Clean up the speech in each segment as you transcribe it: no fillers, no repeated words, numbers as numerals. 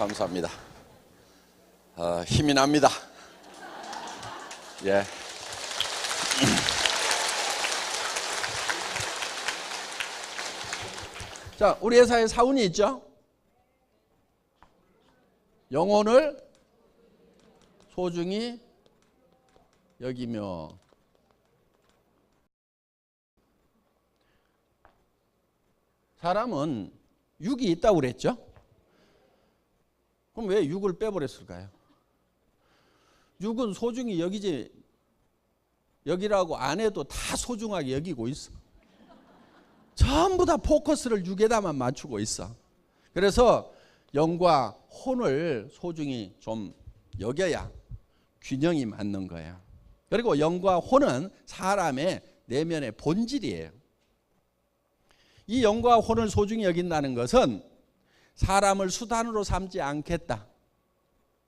감사합니다. 힘이 납니다. 예. 자, 우리 회사에 사운이 있죠? 영혼을 소중히 여기며. 사람은 육이 있다고 그랬죠? 그럼 왜 육을 빼버렸을까요? 육은 소중히 여기지, 여기라고 안 해도 다 소중하게 여기고 있어. 전부 다 포커스를 육에다만 맞추고 있어. 그래서 영과 혼을 소중히 좀 여겨야 균형이 맞는 거예요. 그리고 영과 혼은 사람의 내면의 본질이에요. 이 영과 혼을 소중히 여긴다는 것은 사람을 수단으로 삼지 않겠다.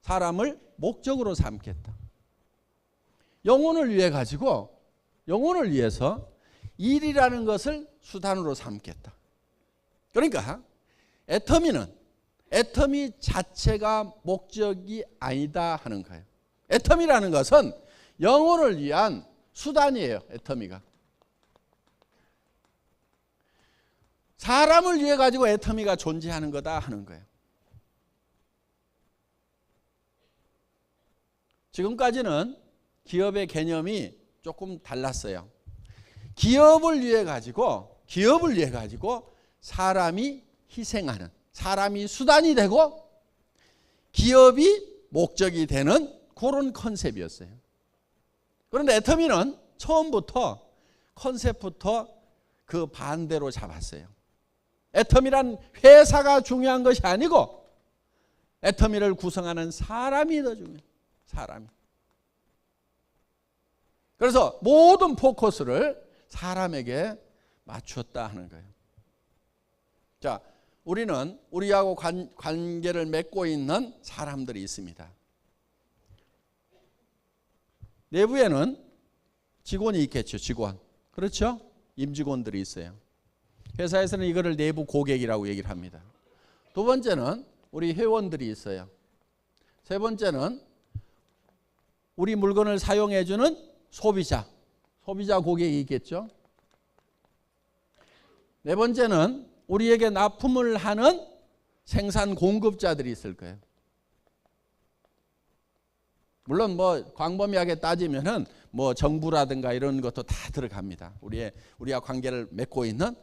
사람을 목적으로 삼겠다. 영혼을 위해 가지고, 영혼을 위해서 일이라는 것을 수단으로 삼겠다. 그러니까 애터미 자체가 목적이 아니다 하는 거예요. 애터미라는 것은 영혼을 위한 수단이에요. 애터미가. 사람을 위해 가지고 애터미가 존재하는 거다 하는 거예요. 지금까지는 기업의 개념이 조금 달랐어요. 기업을 위해 가지고 사람이 희생하는, 사람이 수단이 되고 기업이 목적이 되는 그런 컨셉이었어요. 그런데 애터미는 처음부터 컨셉부터 그 반대로 잡았어요. 애터미란 회사가 중요한 것이 아니고 애터미를 구성하는 사람이 더 중요해요. 사람이. 그래서 모든 포커스를 사람에게 맞췄다 하는 거예요. 자, 우리는 우리하고 관계를 맺고 있는 사람들이 있습니다. 내부에는 직원이 있겠죠. 직원. 그렇죠? 임직원들이 있어요. 회사에서는 이거를 내부 고객이라고 얘기를 합니다. 두 번째는 우리 회원들이 있어요. 세 번째는 우리 물건을 사용해 주는 소비자 고객이 있겠죠. 네 번째는 우리에게 납품을 하는 생산 공급자들이 있을 거예요. 물론 뭐 광범위하게 따지면은 뭐 정부라든가 이런 것도 다 들어갑니다. 우리와 관계를 맺고 있는,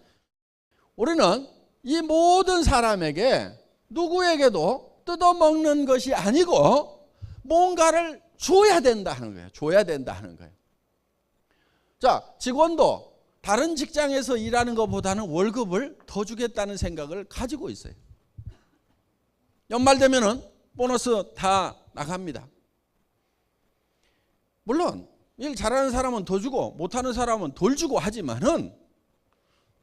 우리는 이 모든 사람에게 누구에게도 뜯어먹는 것이 아니고 뭔가를 줘야 된다 하는 거예요. 줘야 된다 하는 거예요. 자, 직원도 다른 직장에서 일하는 것보다는 월급을 더 주겠다는 생각을 가지고 있어요. 연말 되면은 보너스 다 나갑니다. 물론 일 잘하는 사람은 더 주고 못하는 사람은 덜 주고 하지만은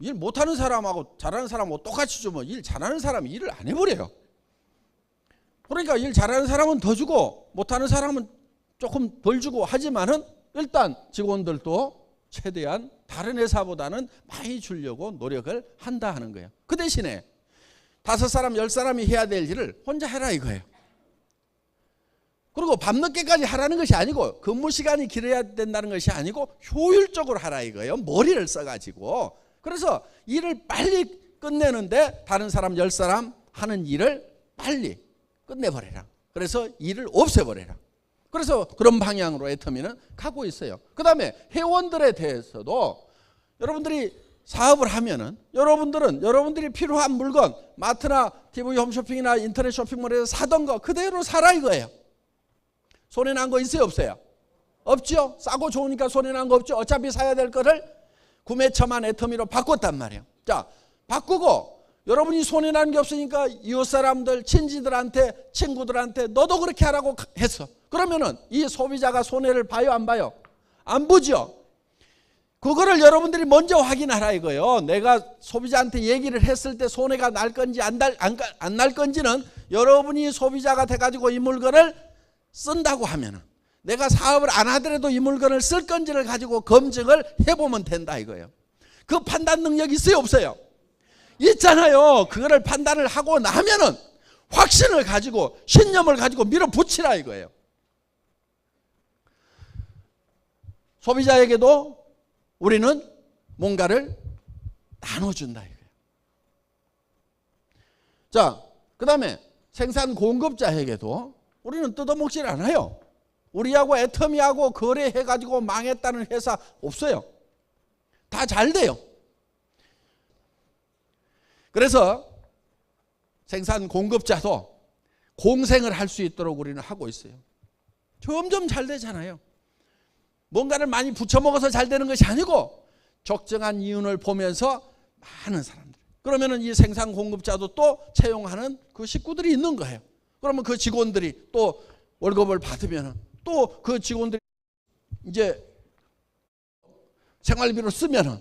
일 못하는 사람하고 잘하는 사람하고 똑같이 주면 일 잘하는 사람이 일을 안 해버려요. 그러니까 일 잘하는 사람은 더 주고 못하는 사람은 조금 덜 주고 하지만은 일단 직원들도 최대한 다른 회사보다는 많이 주려고 노력을 한다 하는 거예요. 그 대신에 5사람, 10사람이 해야 될 일을 혼자 해라 이거예요. 그리고 밤늦게까지 하라는 것이 아니고 근무 시간이 길어야 된다는 것이 아니고 효율적으로 하라 이거예요. 머리를 써가지고. 그래서 일을 빨리 끝내는데 다른 사람 10사람 하는 일을 빨리 끝내버려라. 그래서 일을 없애버려라. 그래서 그런 방향으로 애터미는 가고 있어요. 그 다음에 회원들에 대해서도 여러분들이 사업을 하면은 여러분들이 필요한 물건 마트나 TV 홈쇼핑이나 인터넷 쇼핑몰에서 사던 거 그대로 사라 이거예요. 손해난 거 있어요 없어요? 없죠. 싸고 좋으니까 손해난 거 없죠. 어차피 사야 될 거를 구매처만 애터미로 바꿨단 말이에요. 자, 바꾸고 여러분이 손해난 게 없으니까 이웃 사람들, 친지들한테, 친구들한테 너도 그렇게 하라고 했어. 그러면은 이 소비자가 손해를 봐요 안 봐요? 안 보죠. 그거를 여러분들이 먼저 확인하라 이거예요. 내가 소비자한테 얘기를 했을 때 손해가 날 건지 안 날 건지는 여러분이 소비자가 돼가지고 이 물건을 쓴다고 하면은 내가 사업을 안 하더라도 이 물건을 쓸 건지를 가지고 검증을 해보면 된다 이거예요. 그 판단 능력이 있어요 없어요? 있잖아요. 그거를 판단을 하고 나면은 확신을 가지고 신념을 가지고 밀어붙이라 이거예요. 소비자에게도 우리는 뭔가를 나눠준다 이거예요. 자, 그 다음에 생산 공급자에게도 우리는 뜯어먹질 않아요. 우리하고 애터미하고 거래해가지고 망했다는 회사 없어요. 다 잘 돼요. 그래서 생산 공급자도 공생을 할 수 있도록 우리는 하고 있어요. 점점 잘 되잖아요. 뭔가를 많이 부쳐먹어서 잘 되는 것이 아니고 적정한 이윤을 보면서 많은 사람들. 그러면은 이 생산 공급자도 또 채용하는 그 식구들이 있는 거예요. 그러면 그 직원들이 또 월급을 받으면은 또 그 직원들이 이제 생활비로 쓰면은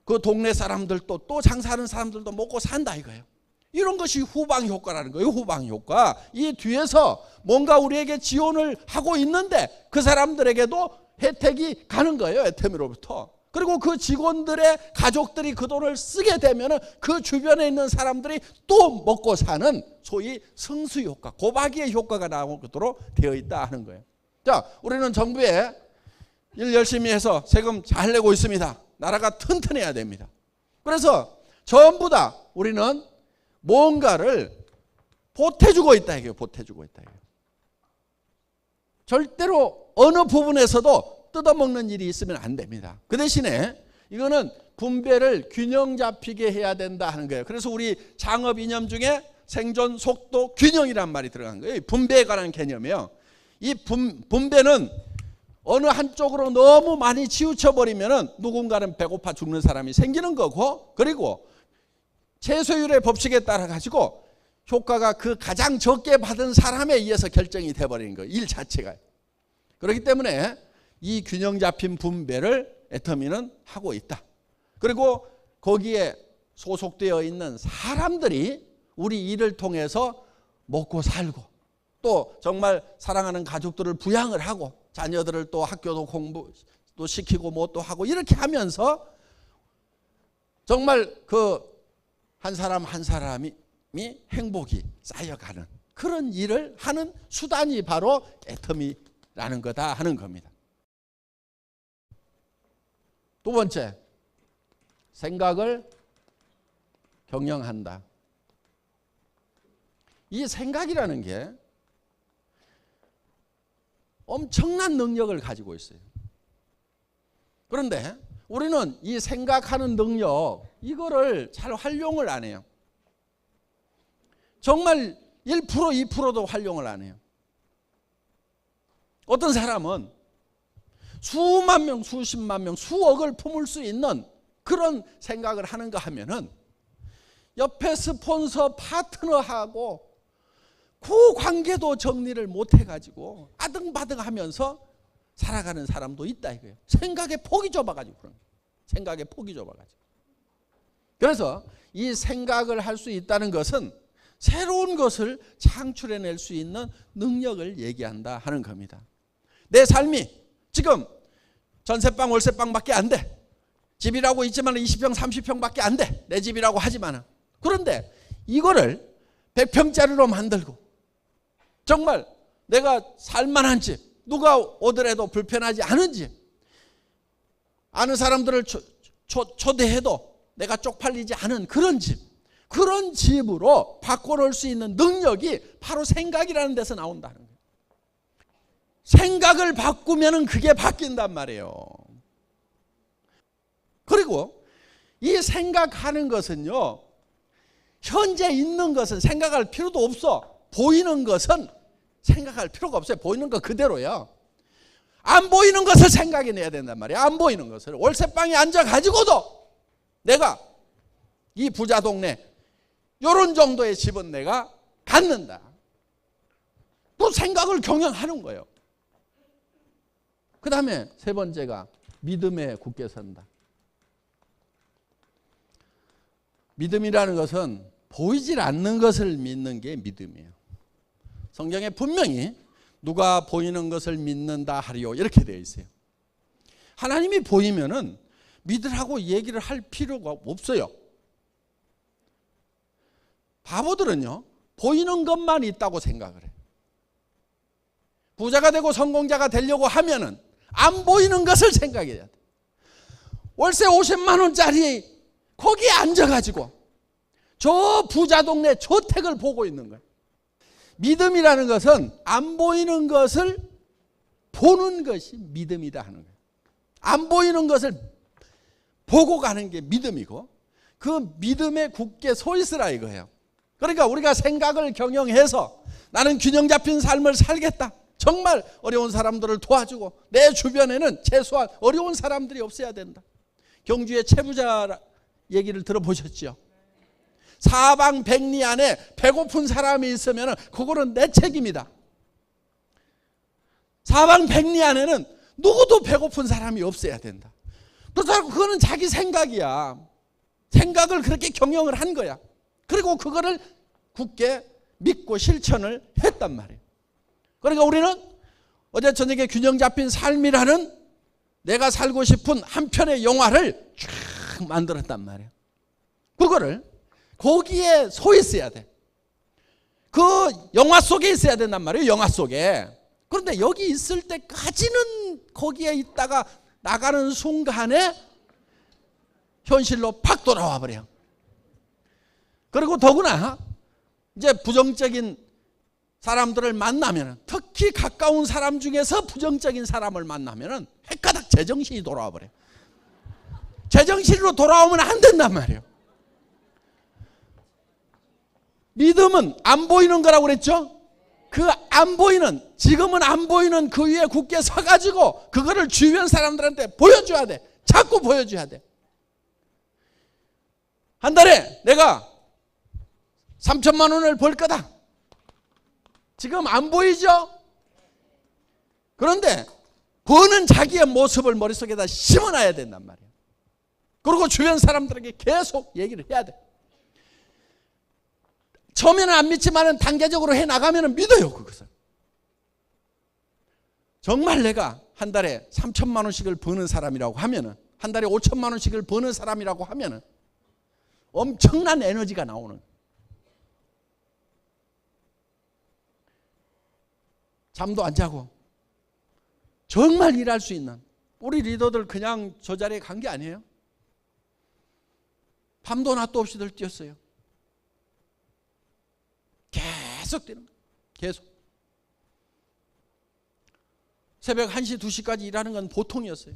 그 동네 사람들도 또 장사하는 사람들도 먹고 산다 이거예요. 이런 것이 후방 효과라는 거예요. 후방 효과. 이 뒤에서 뭔가 우리에게 지원을 하고 있는데 그 사람들에게도 혜택이 가는 거예요. 애터미로부터. 그리고 그 직원들의 가족들이 그 돈을 쓰게 되면 그 주변에 있는 사람들이 또 먹고 사는 소위 성수 효과, 고박이의 효과가 나오도록 되어 있다 하는 거예요. 자, 우리는 정부에 일 열심히 해서 세금 잘 내고 있습니다. 나라가 튼튼해야 됩니다. 그래서 전부 다 우리는 뭔가를 보태주고 있다 이게요. 보태주고 있다 이게요. 절대로 어느 부분에서도 뜯어먹는 일이 있으면 안 됩니다. 그 대신에 이거는 분배를 균형 잡히게 해야 된다 하는 거예요. 그래서 우리 창업 이념 중에 생존 속도 균형이란 말이 들어간 거예요. 분배에 관한 개념이에요. 이 분배는 어느 한쪽으로 너무 많이 치우쳐 버리면은 누군가는 배고파 죽는 사람이 생기는 거고, 그리고 최소율의 법칙에 따라 가지고 효과가 그 가장 적게 받은 사람에 의해서 결정이 돼 버리는 거예요. 일 자체가. 그렇기 때문에 이 균형 잡힌 분배를 애터미는 하고 있다. 그리고 거기에 소속되어 있는 사람들이 우리 일을 통해서 먹고 살고 또 정말 사랑하는 가족들을 부양을 하고 자녀들을 또 학교도 공부도 시키고 뭐 또 하고 이렇게 하면서 정말 그 한 사람 한 사람이 행복이 쌓여가는 그런 일을 하는 수단이 바로 애터미라는 거다 하는 겁니다. 두 번째, 생각을 경영한다. 이 생각이라는 게 엄청난 능력을 가지고 있어요. 그런데 우리는 이 생각하는 능력 이거를 잘 활용을 안 해요. 정말 1%, 2%도 활용을 안 해요. 어떤 사람은 수만 명, 수십만 명, 수억을 품을 수 있는 그런 생각을 하는가 하면은 옆에 스폰서 파트너하고 그 관계도 정리를 못 해가지고 아등바등하면서 살아가는 사람도 있다 이거예요. 생각의 폭이 좁아가지고 그런 거예요. 생각의 폭이 좁아가지고. 그래서 이 생각을 할 수 있다는 것은 새로운 것을 창출해낼 수 있는 능력을 얘기한다 하는 겁니다. 내 삶이 지금 전세방 월세방밖에 안 돼. 집이라고 있지만 20평 30평밖에 안 돼. 내 집이라고 하지만. 그런데 이거를 100평짜리로 만들고 정말 내가 살만한 집, 누가 오더라도 불편하지 않은 집, 아는 사람들을 초대해도 내가 쪽팔리지 않은 그런 집, 그런 집으로 바꿔놓을 수 있는 능력이 바로 생각이라는 데서 나온다는 거예요. 생각을 바꾸면 그게 바뀐단 말이에요. 그리고 이 생각하는 것은요, 현재 있는 것은 생각할 필요도 없어. 보이는 것은 생각할 필요가 없어요. 보이는 거 그대로요. 안 보이는 것을 생각해내야 된단 말이에요. 안 보이는 것을. 월세방에 앉아가지고도 내가 이 부자 동네 이런 정도의 집은 내가 갖는다. 또 생각을 경영하는 거예요. 그 다음에 세 번째가 믿음에 굳게 선다. 믿음이라는 것은 보이질 않는 것을 믿는 게 믿음이에요. 성경에 분명히 누가 보이는 것을 믿는다 하리요 이렇게 되어 있어요. 하나님이 보이면은 믿으라고 얘기를 할 필요가 없어요. 바보들은요, 보이는 것만 있다고 생각을 해요. 부자가 되고 성공자가 되려고 하면은 안 보이는 것을 생각해야 돼. 월세 50만 원짜리 거기에 앉아가지고 저 부자 동네 저택을 보고 있는 거예요. 믿음이라는 것은 안 보이는 것을 보는 것이 믿음이다 하는 거예요. 안 보이는 것을 보고 가는 게 믿음이고 그 믿음에 굳게 서 있으라 이거예요. 그러니까 우리가 생각을 경영해서 나는 균형 잡힌 삶을 살겠다. 정말 어려운 사람들을 도와주고 내 주변에는 최소한 어려운 사람들이 없어야 된다. 경주의 채부자 얘기를 들어보셨죠? 사방백리 안에 배고픈 사람이 있으면 그거는 내 책임이다. 사방백리 안에는 누구도 배고픈 사람이 없어야 된다. 그렇다고 그거는 자기 생각이야. 생각을 그렇게 경영을 한 거야. 그리고 그거를 굳게 믿고 실천을 했단 말이에요. 그러니까 우리는 어제 저녁에 균형 잡힌 삶이라는 내가 살고 싶은 한 편의 영화를 쫙 만들었단 말이에요. 그거를 거기에 서 있어야 돼. 그 영화 속에 있어야 된단 말이에요. 영화 속에. 그런데 여기 있을 때까지는 거기에 있다가 나가는 순간에 현실로 팍 돌아와 버려요. 그리고 더구나 이제 부정적인 사람들을 만나면, 특히 가까운 사람 중에서 부정적인 사람을 만나면 헷가닥 제정신이 돌아와 버려요. 제정신으로 돌아오면 안 된단 말이에요. 믿음은 안 보이는 거라고 그랬죠? 그 안 보이는, 지금은 안 보이는 그 위에 굳게 서가지고 그거를 주변 사람들한테 보여줘야 돼. 자꾸 보여줘야 돼. 한 달에 내가 3천만 원을 벌 거다. 지금 안 보이죠? 그런데 버는 자기의 모습을 머릿속에다 심어놔야 된단 말이에요. 그리고 주변 사람들에게 계속 얘기를 해야 돼. 처음에는 안 믿지만 단계적으로 해나가면 믿어요. 그것을. 정말 내가 한 달에 3천만 원씩을 버는 사람이라고 하면, 한 달에 5천만 원씩을 버는 사람이라고 하면 엄청난 에너지가 나오는 거예요. 잠도 안 자고 정말 일할 수 있는 우리 리더들 그냥 저 자리에 간 게 아니에요. 밤도 낮도 없이들 뛰었어요. 계속 뛰는 거예요. 계속. 새벽 1시, 2시까지 일하는 건 보통이었어요.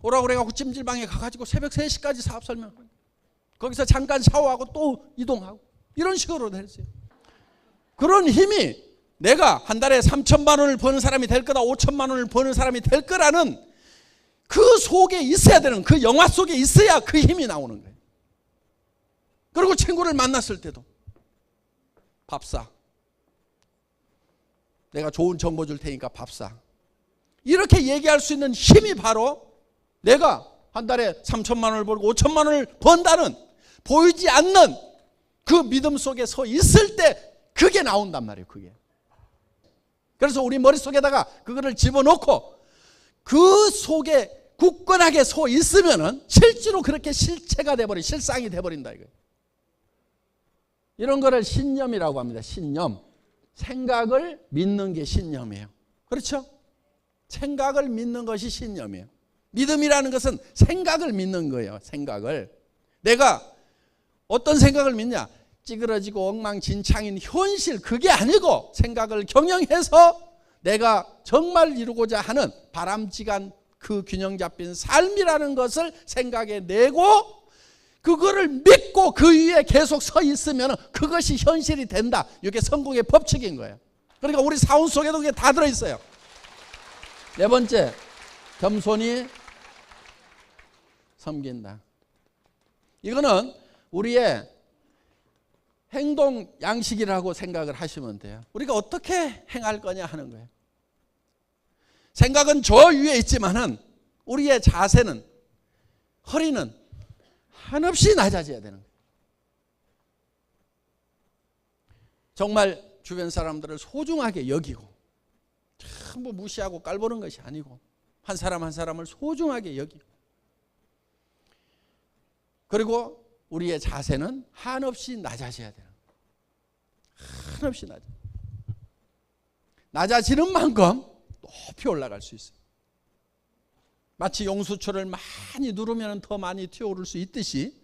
오라고 그래가지고 찜질방에 가가지고 새벽 3시까지 사업 설명하고 거기서 잠깐 샤워하고 또 이동하고 이런 식으로 했어요. 그런 힘이 내가 한 달에 3천만 원을 버는 사람이 될 거다, 5천만 원을 버는 사람이 될 거라는 그 속에 있어야 되는, 그 영화 속에 있어야 그 힘이 나오는 거예요. 그리고 친구를 만났을 때도 밥 사. 내가 좋은 정보 줄 테니까 밥 사. 이렇게 얘기할 수 있는 힘이 바로 내가 한 달에 3천만 원을 벌고 5천만 원을 번다는 보이지 않는 그 믿음 속에 서 있을 때 그게 나온단 말이에요. 그게. 그래서 우리 머릿속에다가 그거를 집어넣고 그 속에 굳건하게 서 있으면은 실제로 그렇게 실체가 돼버린, 실상이 돼버린다 이거예요. 이런 거를 신념이라고 합니다. 신념. 생각을 믿는 게 신념이에요. 그렇죠? 생각을 믿는 것이 신념이에요. 믿음이라는 것은 생각을 믿는 거예요. 생각을. 내가 어떤 생각을 믿냐? 찌그러지고 엉망진창인 현실, 그게 아니고 생각을 경영해서 내가 정말 이루고자 하는 바람직한 그 균형 잡힌 삶이라는 것을 생각해 내고 그거를 믿고 그 위에 계속 서 있으면 그것이 현실이 된다. 이게 성공의 법칙인 거예요. 그러니까 우리 사원 속에도 그게 다 들어있어요. 네 번째, 겸손히 섬긴다. 이거는 우리의 행동 양식이라고 생각을 하시면 돼요. 우리가 어떻게 행할 거냐 하는 거예요. 생각은 저 위에 있지만은 우리의 자세는, 허리는 한없이 낮아져야 되는 거예요. 정말 주변 사람들을 소중하게 여기고 전부 무시하고 깔보는 것이 아니고 한 사람 한 사람을 소중하게 여기고, 그리고 우리의 자세는 한없이 낮아져야 되는 거예요. 한없이 낮아지는 만큼 높이 올라갈 수 있어요. 마치 용수철을 많이 누르면 더 많이 튀어오를 수 있듯이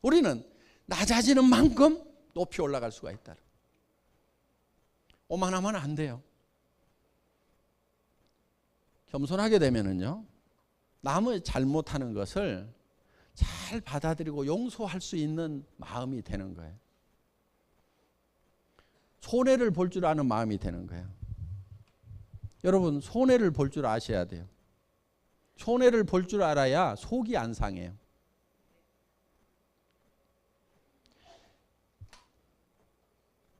우리는 낮아지는 만큼 높이 올라갈 수가 있다. 오만하면 안 돼요. 겸손하게 되면은요, 남의 잘못하는 것을 잘 받아들이고 용서할 수 있는 마음이 되는 거예요. 손해를 볼 줄 아는 마음이 되는 거예요. 여러분, 손해를 볼 줄 아셔야 돼요. 손해를 볼 줄 알아야 속이 안 상해요.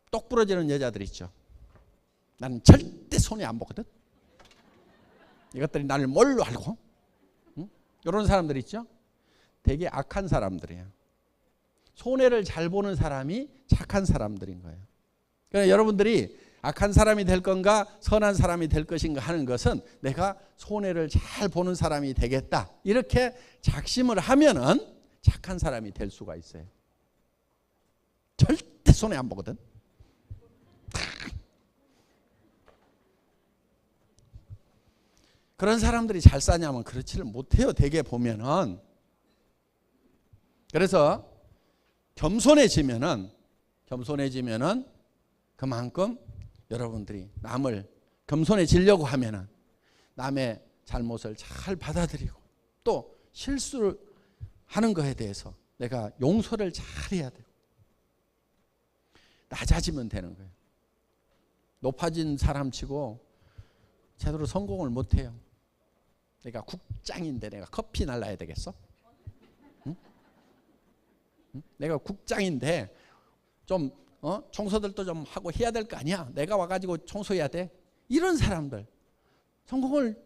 똑 부러지는 여자들 있죠. 나는 절대 손해 안 보거든. 이것들이 나를 뭘로 알고? 응? 이런 사람들 있죠. 되게 악한 사람들이에요. 손해를 잘 보는 사람이 착한 사람들인 거예요. 그러니까 여러분들이 악한 사람이 될 건가 선한 사람이 될 것인가 하는 것은 내가 손해를 잘 보는 사람이 되겠다, 이렇게 작심을 하면은 착한 사람이 될 수가 있어요. 절대 손해 안 보거든. 그런 사람들이 잘 사냐면 그렇지를 못해요. 대개 보면은. 그래서 겸손해지면은 그만큼 여러분들이 남을 겸손해지려고 하면은 남의 잘못을 잘 받아들이고 또 실수를 하는 것에 대해서 내가 용서를 잘 해야 되고 낮아지면 되는 거예요. 높아진 사람치고 제대로 성공을 못해요. 내가 국장인데 내가 커피 날라야 되겠어? 응? 응? 내가 국장인데 좀 청소들도 좀 하고 해야 될 거 아니야. 내가 와가지고 청소해야 돼. 이런 사람들 성공을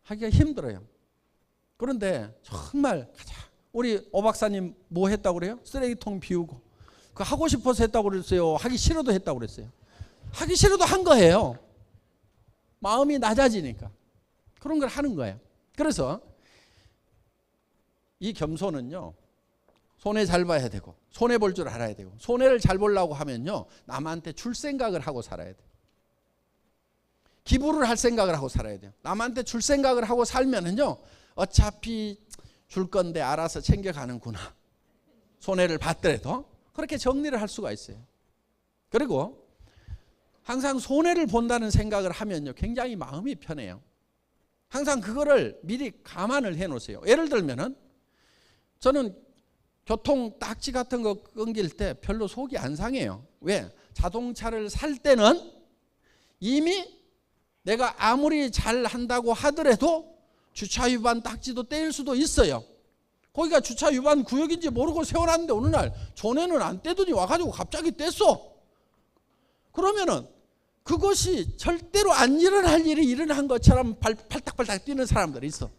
하기가 힘들어요. 그런데 정말 우리 오 박사님 뭐 했다고 그래요? 쓰레기통 비우고. 그 하고 싶어서 했다고 그랬어요? 하기 싫어도 했다고 그랬어요? 하기 싫어도 한 거예요. 마음이 낮아지니까 그런 걸 하는 거예요. 그래서 이 겸손은요, 손해 잘 봐야 되고 손해 볼 줄 알아야 되고, 손해를 잘 보려고 하면요 남한테 줄 생각을 하고 살아야 돼요. 기부를 할 생각을 하고 살아야 돼요. 남한테 줄 생각을 하고 살면은요 어차피 줄 건데 알아서 챙겨가는구나, 손해를 받더라도 그렇게 정리를 할 수가 있어요. 그리고 항상 손해를 본다는 생각을 하면요 굉장히 마음이 편해요. 항상 그거를 미리 감안을 해 놓으세요. 예를 들면은 저는 교통 딱지 같은 거 끊길 때 별로 속이 안 상해요. 왜? 자동차를 살 때는 이미 내가 아무리 잘 한다고 하더라도 주차 위반 딱지도 떼일 수도 있어요. 거기가 주차 위반 구역인지 모르고 세워놨는데 어느 날 전에는 안 떼더니 와가지고 갑자기 뗐어. 그러면은 그것이 절대로 안 일어날 일이 일어난 것처럼 팔딱팔딱 뛰는 사람들이 있어.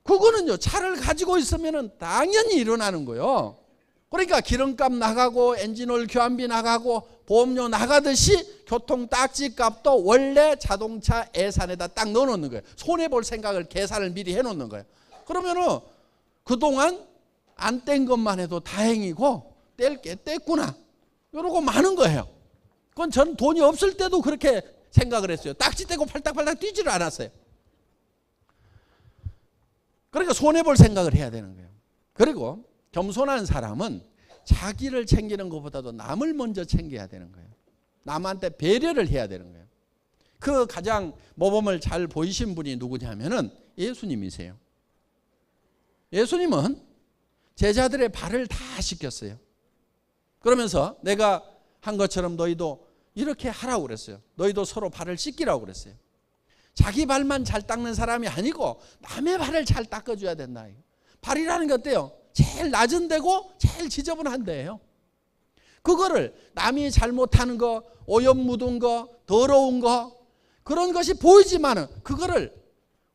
그거는요 차를 가지고 있으면은 당연히 일어나는 거예요. 그러니까 기름값 나가고 엔진오일 교환비 나가고 보험료 나가듯이 교통 딱지 값도 원래 자동차 예산에다 딱 넣어놓는 거예요. 손해볼 생각을 계산을 미리 해놓는 거예요. 그러면은 그동안 안 뗀 것만 해도 다행이고 뗄 게 뗐구나 이러고 마는 거예요. 그건 전 돈이 없을 때도 그렇게 생각을 했어요. 딱지 떼고 팔딱팔딱 뛰지를 않았어요. 그러니까 손해볼 생각을 해야 되는 거예요. 그리고 겸손한 사람은 자기를 챙기는 것보다도 남을 먼저 챙겨야 되는 거예요. 남한테 배려를 해야 되는 거예요. 그 가장 모범을 잘 보이신 분이 누구냐면은 예수님이세요. 예수님은 제자들의 발을 다 씻겼어요. 그러면서 내가 한 것처럼 너희도 이렇게 하라고 그랬어요. 너희도 서로 발을 씻기라고 그랬어요. 자기 발만 잘 닦는 사람이 아니고 남의 발을 잘 닦아줘야 된다. 발이라는 게 어때요? 제일 낮은 데고 제일 지저분한 데예요. 그거를 남이 잘못하는 거, 오염 묻은 거, 더러운 거 그런 것이 보이지만은 그거를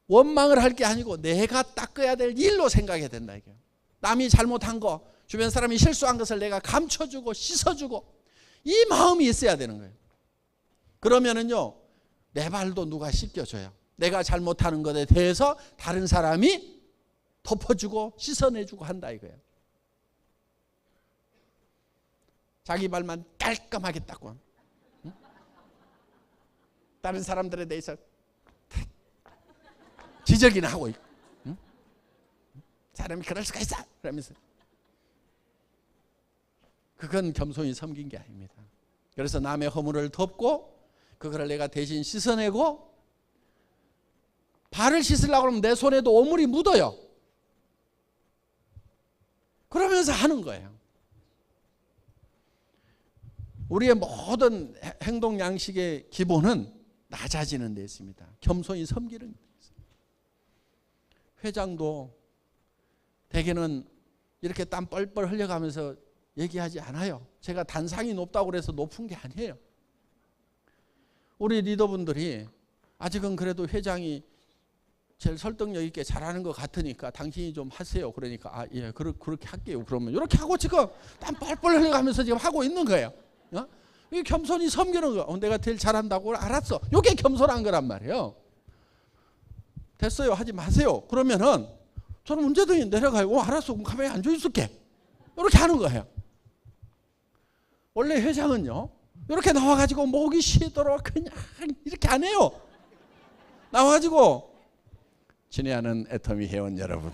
원망을 할 게 아니고 내가 닦아야 될 일로 생각해야 된다. 이게. 남이 잘못한 거, 주변 사람이 실수한 것을 내가 감춰주고 씻어주고 이 마음이 있어야 되는 거예요. 그러면은요 내 발도 누가 씻겨줘요. 내가 잘못하는 것에 대해서 다른 사람이 덮어주고 씻어내주고 한다 이거예요. 자기 발만 깔끔하게 닦고, 응? 다른 사람들에 대해서 지적이나 하고 있고, 응? 사람이 그럴 수가 있어 그러면서. 그건 겸손히 섬긴 게 아닙니다. 그래서 남의 허물을 덮고 그거를 내가 대신 씻어내고, 발을 씻으려고 하면 내 손에도 오물이 묻어요. 그러면서 하는 거예요. 우리의 모든 행동 양식의 기본은 낮아지는 데 있습니다. 겸손히 섬기는 데 있습니다. 회장도 대개는 이렇게 땀 뻘뻘 흘려가면서 얘기하지 않아요. 제가 단상이 높다고 그래서 높은 게 아니에요. 우리 리더분들이 아직은 그래도 회장이 제일 설득력 있게 잘하는 것 같으니까 당신이 좀 하세요. 그러니까 아, 예, 그렇게 할게요. 그러면 이렇게 하고 지금 땀 뻘뻘 흘려가면서 지금 하고 있는 거예요. 어? 이게 겸손히 섬기는 거. 내가 제일 잘한다고 알았어. 이게 겸손한 거란 말이에요. 됐어요. 하지 마세요. 그러면은 저는 문제등이 내려가요. 알았어. 그럼 가만히 앉아 있을게. 이렇게 하는 거예요. 원래 회장은요, 이렇게 나와가지고 목이 쉬도록 그냥 이렇게 안 해요. 나와가지고 친애하는 애터미 회원 여러분,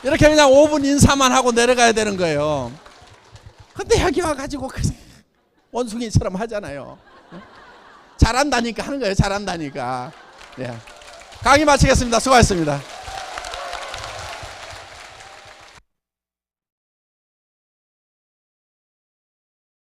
이렇게 그냥 5분 인사만 하고 내려가야 되는 거예요. 근데 여기 와가지고 원숭이처럼 하잖아요. 잘한다니까 하는 거예요. 잘한다니까. 네. 강의 마치겠습니다. 수고하셨습니다.